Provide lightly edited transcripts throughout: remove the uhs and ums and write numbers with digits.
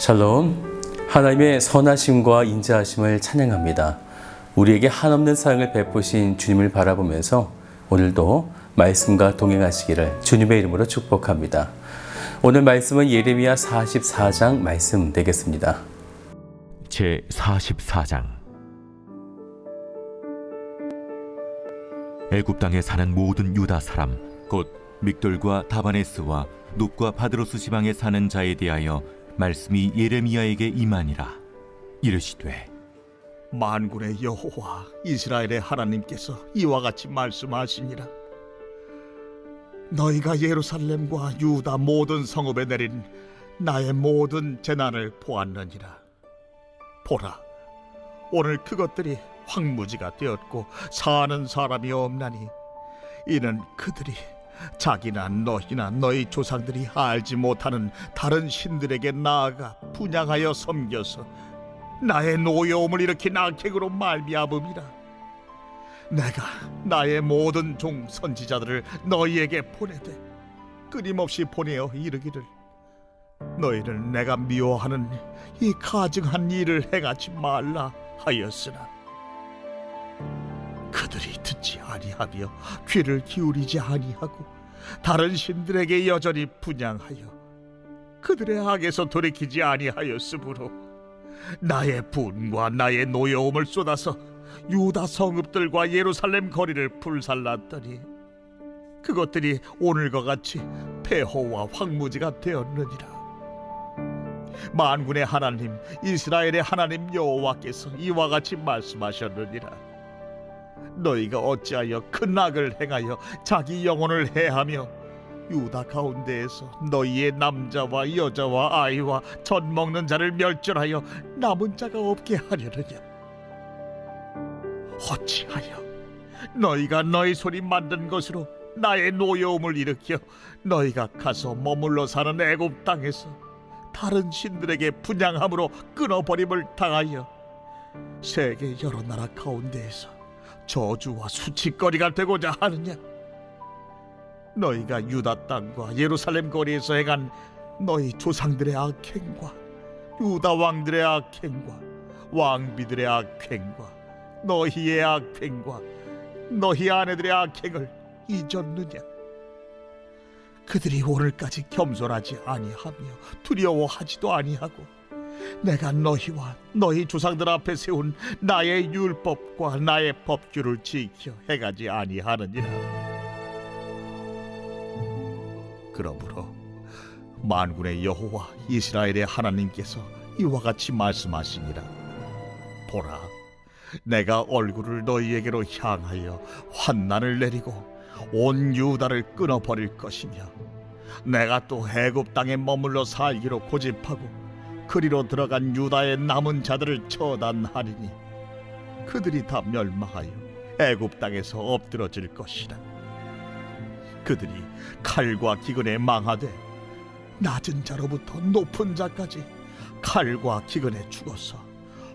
샬롬, 하나님의 선하심과 인자하심을 찬양합니다. 우리에게 한없는 사랑을 베푸신 주님을 바라보면서 오늘도 말씀과 동행하시기를 주님의 이름으로 축복합니다. 오늘 말씀은 예레미야 44장 말씀 되겠습니다. 제 44장. 애굽 땅에 사는 모든 유다 사람 곧 믹돌과 다바네스와 눕과 바드로스 지방에 사는 자에 대하여 말씀이 예레미야에게 임하니라. 이르시되 만군의 여호와 이스라엘의 하나님께서 이와 같이 말씀하시니라. 너희가 예루살렘과 유다 모든 성읍에 내린 나의 모든 재난을 보았느니라. 보라, 오늘 그것들이 황무지가 되었고 사는 사람이 없나니 이는 그들이 자기나 너희나 너희 조상들이 알지 못하는 다른 신들에게 나아가 분향하여 섬겨서 나의 노여움을 일으킨 악행으로 말미암음이라. 내가 나의 모든 종 선지자들을 너희에게 보내되 끊임없이 보내어 이르기를 너희는 내가 미워하는 이 가증한 일을 행하지 말라 하였으나 그들이 듣지 아니하며 귀를 기울이지 아니하고 다른 신들에게 여전히 분향하여 그들의 악에서 돌이키지 아니하였으므로 나의 분과 나의 노여움을 쏟아서 유다 성읍들과 예루살렘 거리를 불살랐더니 그것들이 오늘과 같이 폐허와 황무지가 되었느니라. 만군의 하나님 이스라엘의 하나님 여호와께서 이와 같이 말씀하셨느니라. 너희가 어찌하여 큰 악을 행하여 자기 영혼을 해하며 유다 가운데에서 너희의 남자와 여자와 아이와 젖 먹는 자를 멸절하여 남은 자가 없게 하려느냐? 어찌하여 너희가 너희 손이 만든 것으로 나의 노여움을 일으켜 너희가 가서 머물러 사는 애굽 땅에서 다른 신들에게 분향함으로 끊어버림을 당하여 세계 여러 나라 가운데에서 저주와 수치거리가 되고자 하느냐? 너희가 유다 땅과 예루살렘 거리에서 행한 너희 조상들의 악행과 유다 왕들의 악행과 왕비들의 악행과 너희의 악행과 너희 아내들의 악행을 잊었느냐? 그들이 오늘까지 겸손하지 아니하며 두려워하지도 아니하고 내가 너희와 너희 조상들 앞에 세운 나의 율법과 나의 법규를 지켜 행하지 아니하느니라. 그러므로 만군의 여호와 이스라엘의 하나님께서 이와 같이 말씀하시니라. 보라, 내가 얼굴을 너희에게로 향하여 환난을 내리고 온 유다를 끊어버릴 것이며 내가 또 애굽 땅에 머물러 살기로 고집하고 그리로 들어간 유다의 남은 자들을 처단하리니 그들이 다 멸망하여 애굽 땅에서 엎드러질 것이라. 그들이 칼과 기근에 망하되 낮은 자로부터 높은 자까지 칼과 기근에 죽어서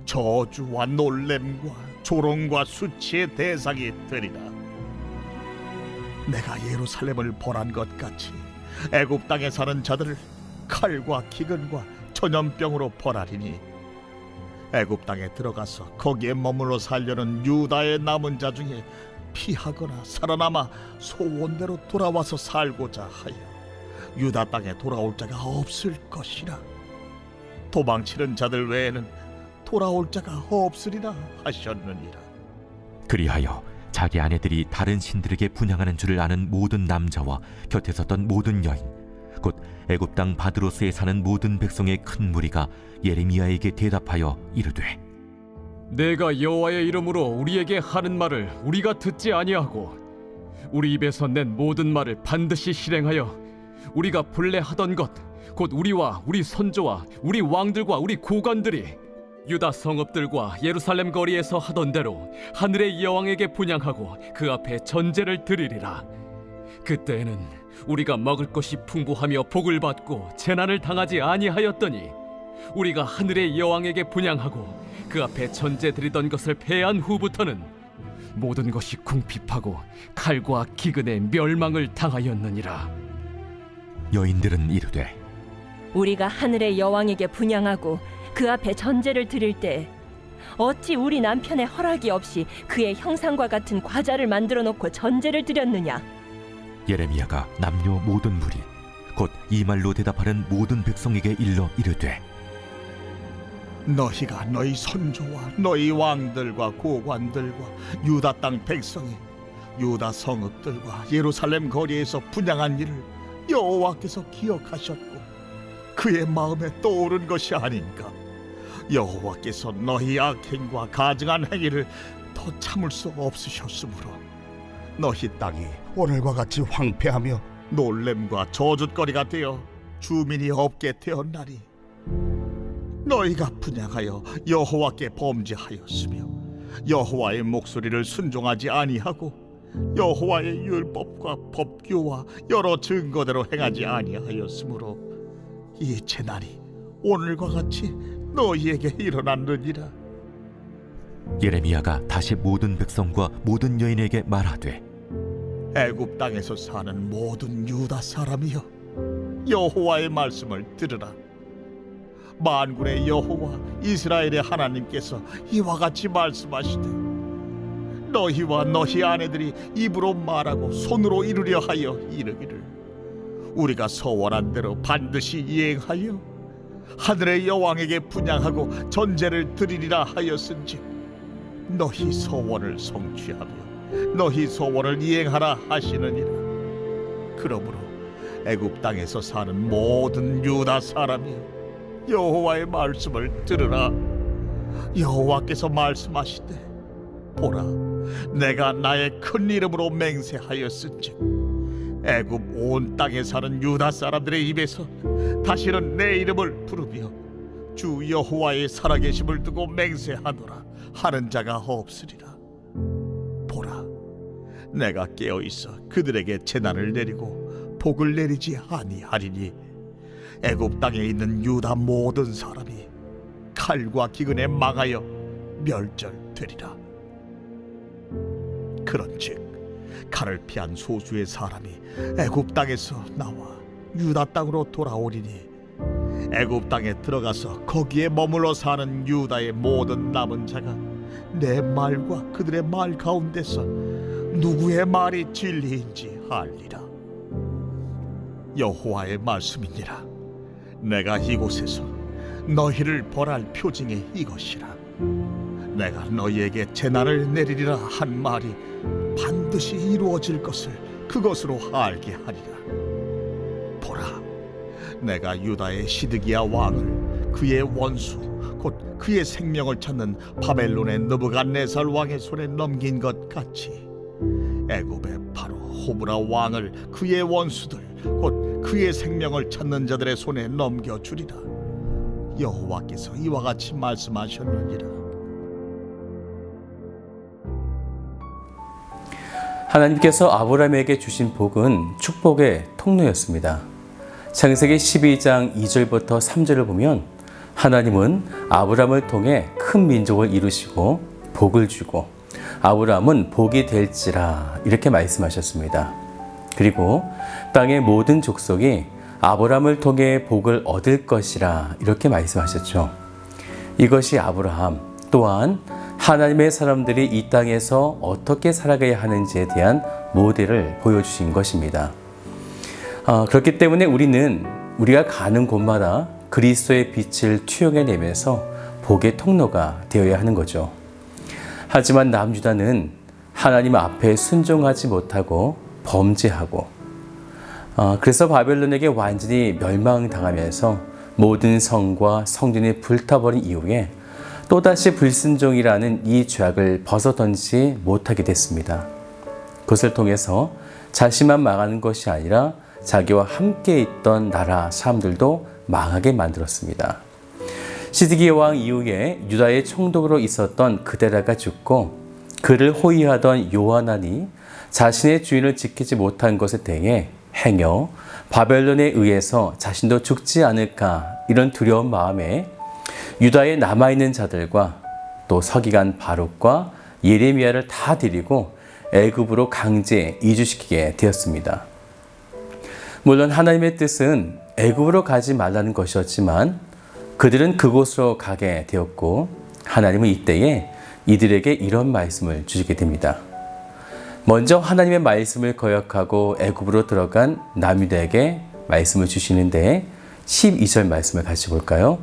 저주와 놀램과 조롱과 수치의 대상이 되리라. 내가 예루살렘을 벌한 것 같이 애굽 땅에 사는 자들을 칼과 기근과 전염병으로 벌하리니 애굽 땅에 들어가서 거기에 머물러 살려는 유다의 남은 자 중에 피하거나 살아남아 소원대로 돌아와서 살고자 하여 유다 땅에 돌아올 자가 없을 것이라. 도망치는 자들 외에는 돌아올 자가 없으리라 하셨느니라. 그리하여 자기 아내들이 다른 신들에게 분향하는 줄을 아는 모든 남자와 곁에 섰던 모든 여인 곧 애굽 땅 바드로스에 사는 모든 백성의 큰 무리가 예레미야에게 대답하여 이르되 내가 여호와의 이름으로 우리에게 하는 말을 우리가 듣지 아니하고 우리 입에서 낸 모든 말을 반드시 실행하여 우리가 본래 하던 것 곧 우리와 우리 선조와 우리 왕들과 우리 고관들이 유다 성읍들과 예루살렘 거리에서 하던 대로 하늘의 여왕에게 분향하고 그 앞에 전제를 드리리라. 그때에는 우리가 먹을 것이 풍부하며 복을 받고 재난을 당하지 아니하였더니 우리가 하늘의 여왕에게 분향하고 그 앞에 전제 드리던 것을 패한 후부터는 모든 것이 궁핍하고 칼과 기근에 멸망을 당하였느니라. 여인들은 이르되 우리가 하늘의 여왕에게 분향하고 그 앞에 전제를 드릴 때 어찌 우리 남편의 허락이 없이 그의 형상과 같은 과자를 만들어 놓고 전제를 드렸느냐? 예레미야가 남녀 모든 무리 곧 이 말로 대답하는 모든 백성에게 일러 이르되 너희가 너희 선조와 너희 왕들과 고관들과 유다 땅 백성이 유다 성읍들과 예루살렘 거리에서 분향한 일을 여호와께서 기억하셨고 그의 마음에 떠오른 것이 아닌가. 여호와께서 너희 악행과 가증한 행위를 더 참을 수 없으셨으므로 너희 땅이 오늘과 같이 황폐하며 놀램과 저주거리가 되어 주민이 없게 되었나니 너희가 분향하여 여호와께 범죄하였으며 여호와의 목소리를 순종하지 아니하고 여호와의 율법과 법규와 여러 증거대로 행하지 아니하였으므로 이 재난이 오늘과 같이 너희에게 일어났느니라. 예레미야가 다시 모든 백성과 모든 여인에게 말하되 애굽 땅에서 사는 모든 유다 사람이여 여호와의 말씀을 들으라. 만군의 여호와 이스라엘의 하나님께서 이와 같이 말씀하시되 너희와 너희 아내들이 입으로 말하고 손으로 이루려 하여 이르기를 우리가 서원한 대로 반드시 이행하여 하늘의 여왕에게 분향하고 전제를 드리리라 하였은즉 너희 소원을 성취하며 너희 소원을 이행하라 하시느니라. 그러므로 애굽 땅에서 사는 모든 유다 사람이 여호와의 말씀을 들으라. 여호와께서 말씀하시되 보라, 내가 나의 큰 이름으로 맹세하였은즉 애굽 온 땅에 사는 유다 사람들의 입에서 다시는 내 이름을 부르며 주 여호와의 살아계심을 두고 맹세하노라 하는 자가 없으리라. 보라, 내가 깨어있어 그들에게 재난을 내리고 복을 내리지 아니하리니 애굽 땅에 있는 유다 모든 사람이 칼과 기근에 망하여 멸절되리라. 그런즉 칼을 피한 소수의 사람이 애굽 땅에서 나와 유다 땅으로 돌아오리니 애굽 땅에 들어가서 거기에 머물러 사는 유다의 모든 남은 자가 내 말과 그들의 말 가운데서 누구의 말이 진리인지 알리라. 여호와의 말씀이니라. 내가 이곳에서 너희를 벌할 표징이 이것이라. 내가 너희에게 재난을 내리리라 한 말이 반드시 이루어질 것을 그것으로 알게 하리라. 보라, 내가 유다의 시드기야 왕을 그의 원수 곧 그의 생명을 찾는 바벨론의 느부갓네살 왕의 손에 넘긴 것 같이 애굽의 바로 호브라 왕을 그의 원수들 곧 그의 생명을 찾는 자들의 손에 넘겨주리라. 여호와께서 이와 같이 말씀하셨느니라. 하나님께서 아브라함에게 주신 복은 축복의 통로였습니다. 창세기 12장 2절부터 3절을 보면 하나님은 아브라함을 통해 큰 민족을 이루시고 복을 주고 아브라함은 복이 될지라 이렇게 말씀하셨습니다. 그리고 땅의 모든 족속이 아브라함을 통해 복을 얻을 것이라 이렇게 말씀하셨죠. 이것이 아브라함 또한 하나님의 사람들이 이 땅에서 어떻게 살아가야 하는지에 대한 모델을 보여주신 것입니다. 그렇기 때문에 우리가 가는 곳마다 그리스도의 빛을 투영해내면서 복의 통로가 되어야 하는 거죠. 하지만 남유다는 하나님 앞에 순종하지 못하고 범죄하고 그래서 바벨론에게 완전히 멸망당하면서 모든 성과 성전이 불타버린 이후에 또다시 불순종이라는 이 죄악을 벗어던지지 못하게 됐습니다. 그것을 통해서 자신만 망하는 것이 아니라 자기와 함께 있던 나라 사람들도 망하게 만들었습니다. 시드기야 왕 이후에 유다의 총독으로 있었던 그데라가 죽고 그를 호위하던 요하난이 자신의 주인을 지키지 못한 것에 대해 행여 바벨론에 의해서 자신도 죽지 않을까 이런 두려운 마음에 유다에 남아있는 자들과 또 서기관 바룩과 예레미야를 다 데리고 애굽으로 강제 이주시키게 되었습니다. 물론 하나님의 뜻은 애굽으로 가지 말라는 것이었지만 그들은 그곳으로 가게 되었고 하나님은 이때에 이들에게 이런 말씀을 주시게 됩니다. 먼저 하나님의 말씀을 거역하고 애굽으로 들어간 남유다에게 말씀을 주시는데 12절 말씀을 같이 볼까요?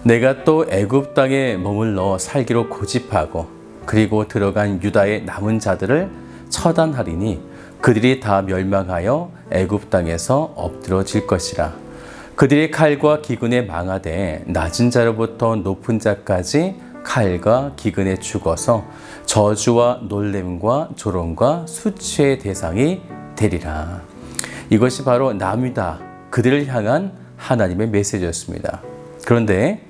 내가 또 애굽 땅에 머물러 살기로 고집하고 그리고 들어간 유다의 남은 자들을 처단하리니 그들이 다 멸망하여 애굽 땅에서 엎드러질 것이라. 그들의 칼과 기근에 망하되 낮은 자로부터 높은 자까지 칼과 기근에 죽어서 저주와 놀램과 조롱과 수치의 대상이 되리라. 이것이 바로 남유다, 그들을 향한 하나님의 메시지였습니다. 그런데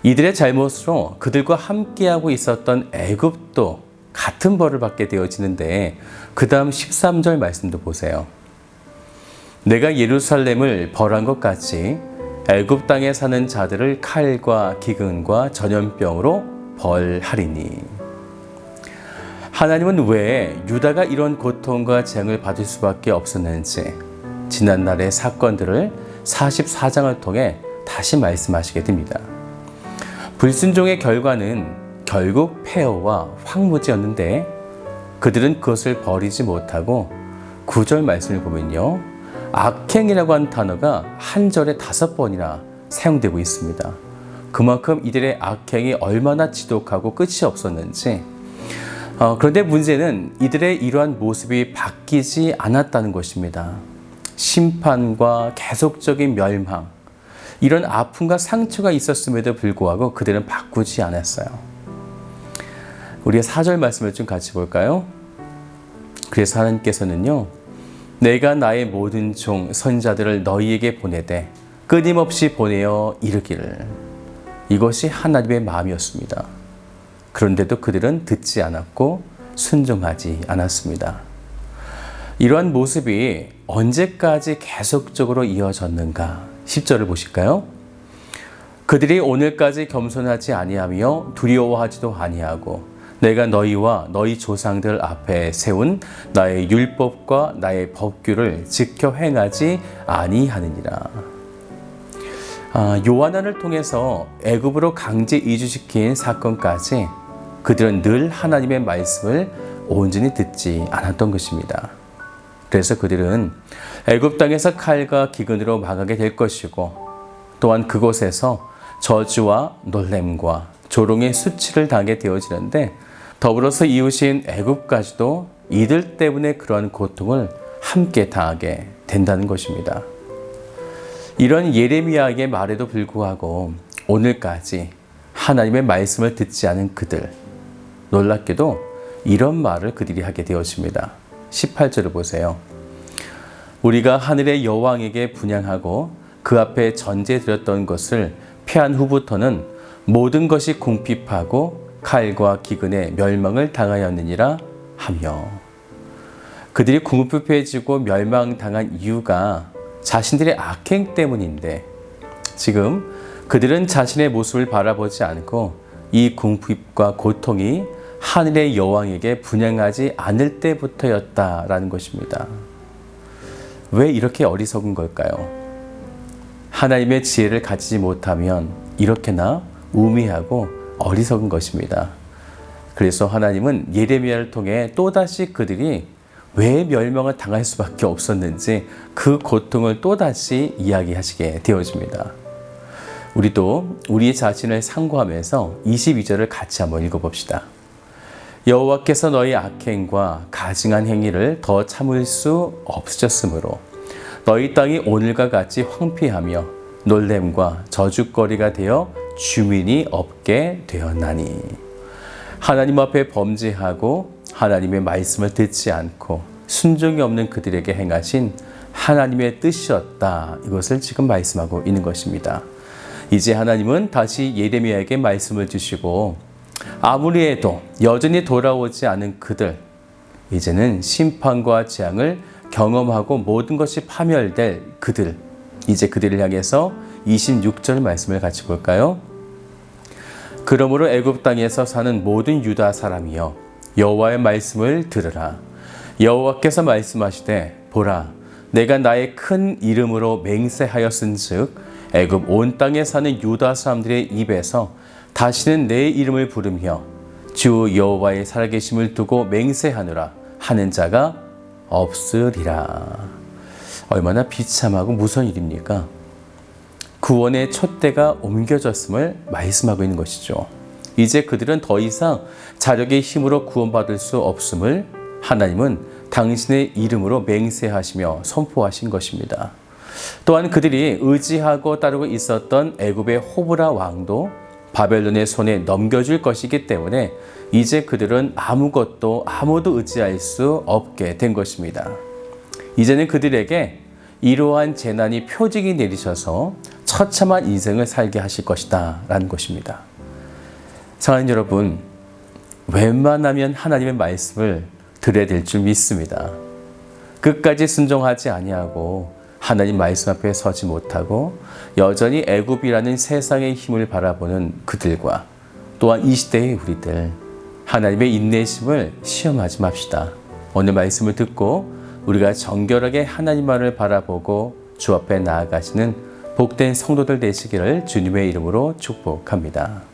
이들의 잘못으로 그들과 함께하고 있었던 애굽도 같은 벌을 받게 되어지는데 그 다음 13절 말씀도 보세요. 내가 예루살렘을 벌한 것 같이 애굽 땅에 사는 자들을 칼과 기근과 전염병으로 벌하리니. 하나님은 왜 유다가 이런 고통과 재앙을 받을 수밖에 없었는지 지난날의 사건들을 44장을 통해 다시 말씀하시게 됩니다. 불순종의 결과는 결국 폐허와 황무지였는데 그들은 그것을 버리지 못하고 9절 말씀을 보면요, 악행이라고 하는 단어가 한 절에 5번이나 사용되고 있습니다. 그만큼 이들의 악행이 얼마나 지독하고 끝이 없었는지. 그런데 문제는 이들의 이러한 모습이 바뀌지 않았다는 것입니다. 심판과 계속적인 멸망, 이런 아픔과 상처가 있었음에도 불구하고 그들은 바꾸지 않았어요. 우리가 4절 말씀을 좀 같이 볼까요? 그래서 하나님께서는요, 내가 나의 모든 종 선자들을 너희에게 보내되 끊임없이 보내어 이르기를. 이것이 하나님의 마음이었습니다. 그런데도 그들은 듣지 않았고 순종하지 않았습니다. 이러한 모습이 언제까지 계속적으로 이어졌는가? 10절을 보실까요? 그들이 오늘까지 겸손하지 아니하며 두려워하지도 아니하고 내가 너희와 너희 조상들 앞에 세운 나의 율법과 나의 법규를 지켜 행하지 아니하느니라. 요한을 통해서 애굽으로 강제 이주시킨 사건까지 그들은 늘 하나님의 말씀을 온전히 듣지 않았던 것입니다. 그래서 그들은 애굽 땅에서 칼과 기근으로 망하게 될 것이고 또한 그곳에서 저주와 놀램과 조롱의 수치를 당하게 되어지는데 더불어서 이웃인 애굽까지도 이들 때문에 그러한 고통을 함께 당하게 된다는 것입니다. 이런 예레미야의 말에도 불구하고 오늘까지 하나님의 말씀을 듣지 않은 그들, 놀랍게도 이런 말을 그들이 하게 되었습니다. 18절을 보세요. 우리가 하늘의 여왕에게 분향하고 그 앞에 전제드렸던 것을 패한 후부터는 모든 것이 궁핍하고 칼과 기근에 멸망을 당하였느니라 하며, 그들이 궁핍해지고 멸망당한 이유가 자신들의 악행 때문인데 지금 그들은 자신의 모습을 바라보지 않고 이 궁핍과 고통이 하늘의 여왕에게 분향하지 않을 때부터였다라는 것입니다. 왜 이렇게 어리석은 걸까요? 하나님의 지혜를 가지지 못하면 이렇게나 우매하고 어리석은 것입니다. 그래서 하나님은 예레미야를 통해 또다시 그들이 왜 멸망을 당할 수밖에 없었는지 그 고통을 또다시 이야기하시게 되어집니다. 우리도 우리 자신을 상고하면서 22절을 같이 한번 읽어봅시다. 여호와께서 너희 악행과 가증한 행위를 더 참을 수 없으셨으므로 너희 땅이 오늘과 같이 황폐하며 놀램과 저주거리가 되어 주민이 없게 되었나니. 하나님 앞에 범죄하고 하나님의 말씀을 듣지 않고 순종이 없는 그들에게 행하신 하나님의 뜻이었다. 이것을 지금 말씀하고 있는 것입니다. 이제 하나님은 다시 예레미야에게 말씀을 주시고 아무리 해도 여전히 돌아오지 않은 그들, 이제는 심판과 재앙을 경험하고 모든 것이 파멸될 그들, 이제 그들을 향해서 26절 말씀을 같이 볼까요? 그러므로 애굽 땅에서 사는 모든 유다 사람이여 여호와의 말씀을 들으라. 여호와께서 말씀하시되 보라, 내가 나의 큰 이름으로 맹세하였은즉 애굽 온 땅에 사는 유다 사람들의 입에서 다시는 내 이름을 부르며 주 여호와의 살아계심을 두고 맹세하노라 하는 자가 없으리라. 얼마나 비참하고 무서운 일입니까? 구원의 촛대가 옮겨졌음을 말씀하고 있는 것이죠. 이제 그들은 더 이상 자력의 힘으로 구원받을 수 없음을 하나님은 당신의 이름으로 맹세하시며 선포하신 것입니다. 또한 그들이 의지하고 따르고 있었던 애굽의 호브라 왕도 바벨론의 손에 넘겨줄 것이기 때문에 이제 그들은 아무도 의지할 수 없게 된 것입니다. 이제는 그들에게 이러한 재난이 표징이 내리셔서 처참한 인생을 살게 하실 것이다 라는 것입니다. 사랑하는 여러분, 웬만하면 하나님의 말씀을 들어야 될 줄 믿습니다. 끝까지 순종하지 아니하고 하나님 말씀 앞에 서지 못하고 여전히 애굽이라는 세상의 힘을 바라보는 그들과 또한 이 시대의 우리들, 하나님의 인내심을 시험하지 맙시다. 오늘 말씀을 듣고 우리가 정결하게 하나님만을 바라보고 주 앞에 나아가시는 복된 성도들 되시기를 주님의 이름으로 축복합니다.